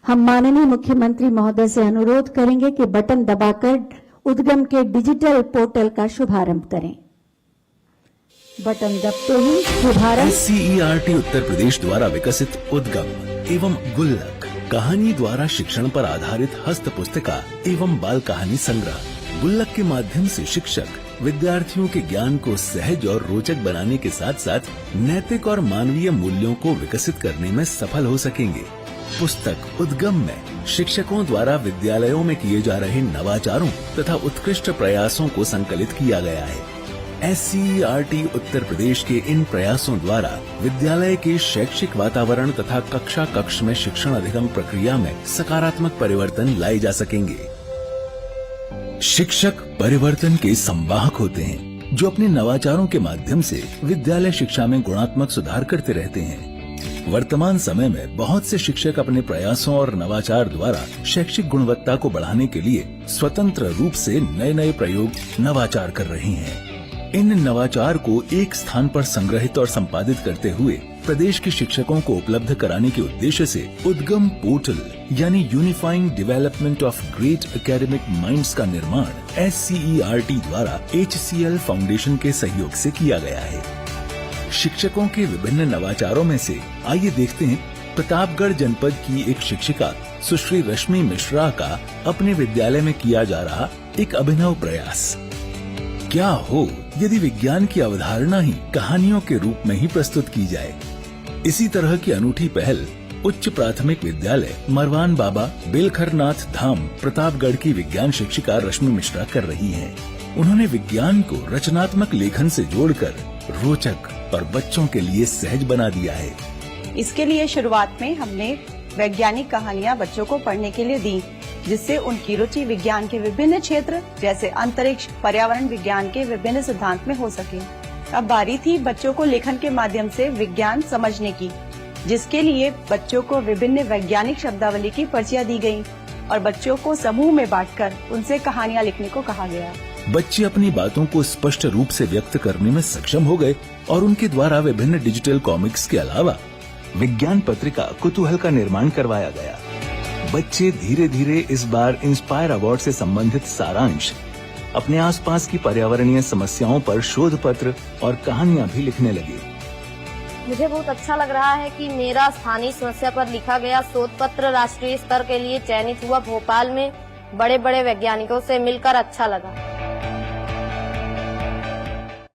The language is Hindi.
हम माननीय मुख्यमंत्री महोदय से अनुरोध करेंगे कि बटन दबाकर उद्गम के डिजिटल पोर्टल का शुभारंभ करें। बटन दबते ही शुभारंभ। SCERT उत्तर प्रदेश द्वारा विकसित उद्गम एवं गुल्लक कहानी द्वारा शिक्षण पर आधारित हस्त पुस्तिका एवं बाल कहानी संग्रह। गुल्लक के माध्यम से शिक्षक विद्यार्थियों के ज्ञान को सहज और रोचक बनाने के साथ साथ नैतिक और मानवीय मूल्यों को विकसित करने में सफल हो सकेंगे। पुस्तक उद्गम में शिक्षकों द्वारा विद्यालयों में किए जा रहे नवाचारों तथा उत्कृष्ट प्रयासों को संकलित किया गया है। SCERT उत्तर प्रदेश के इन प्रयासों द्वारा विद्यालय के शैक्षिक वातावरण तथा कक्षा कक्ष में शिक्षण अधिगम प्रक्रिया में सकारात्मक परिवर्तन लाए जा सकेंगे। शिक्षक परिवर्तन के संवाहक होते हैं जो अपने नवाचारों के माध्यम से विद्यालय शिक्षा में गुणात्मक सुधार करते रहते हैं। वर्तमान समय में बहुत से शिक्षक अपने प्रयासों और नवाचार द्वारा शैक्षिक गुणवत्ता को बढ़ाने के लिए स्वतंत्र रूप से नए नए प्रयोग नवाचार कर रहे हैं। इन नवाचार को एक स्थान पर संग्रहित और संपादित करते हुए प्रदेश के शिक्षकों को उपलब्ध कराने के उद्देश्य से उद्गम पोर्टल यानी unifying development of great academic minds का निर्माण SCERT द्वारा HCL फाउंडेशन के सहयोग से किया गया है। शिक्षकों के विभिन्न नवाचारों में से आइए देखते हैं प्रतापगढ़ जनपद की एक शिक्षिका सुश्री रश्मि मिश्रा का अपने विद्यालय में किया जा रहा एक अभिनव प्रयास। क्या हो यदि विज्ञान की अवधारणा ही कहानियों के रूप में ही प्रस्तुत की जाए। इसी तरह की अनूठी पहल उच्च प्राथमिक विद्यालय मरवान बाबा बेलखरनाथ धाम प्रतापगढ़ की विज्ञान शिक्षिका रश्मि मिश्रा कर रही हैं। उन्होंने विज्ञान को रचनात्मक लेखन से जोड़कर रोचक और बच्चों के लिए सहज बना दिया है। इसके लिए शुरुआत में हमने वैज्ञानिक कहानियाँ बच्चों को पढ़ने के लिए दी, जिससे उनकी रुचि विज्ञान के विभिन्न क्षेत्र जैसे अंतरिक्ष, पर्यावरण विज्ञान के विभिन्न सिद्धांत में हो सके। अब बारी थी बच्चों को लेखन के माध्यम से विज्ञान समझने की, जिसके लिए बच्चों को विभिन्न वैज्ञानिक शब्दावली की पर्चियां दी गयी और बच्चों को समूह में बांटकर उनसे कहानियां लिखने को कहा गया। बच्चे अपनी बातों को स्पष्ट रूप से व्यक्त करने में सक्षम हो गए और उनके द्वारा विभिन्न डिजिटल कॉमिक्स के अलावा विज्ञान पत्रिका कुतूहल का निर्माण करवाया गया। बच्चे धीरे धीरे इस बार इंस्पायर अवार्ड से संबंधित सारांश, अपने आसपास की पर्यावरणीय समस्याओं पर शोध पत्र और कहानियां भी लिखने लगे। मुझे बहुत अच्छा लग रहा है कि मेरा स्थानीय समस्या पर लिखा गया शोध पत्र राष्ट्रीय स्तर के लिए चयनित हुआ। भोपाल में बड़े बड़े वैज्ञानिकों से मिलकर अच्छा लगा।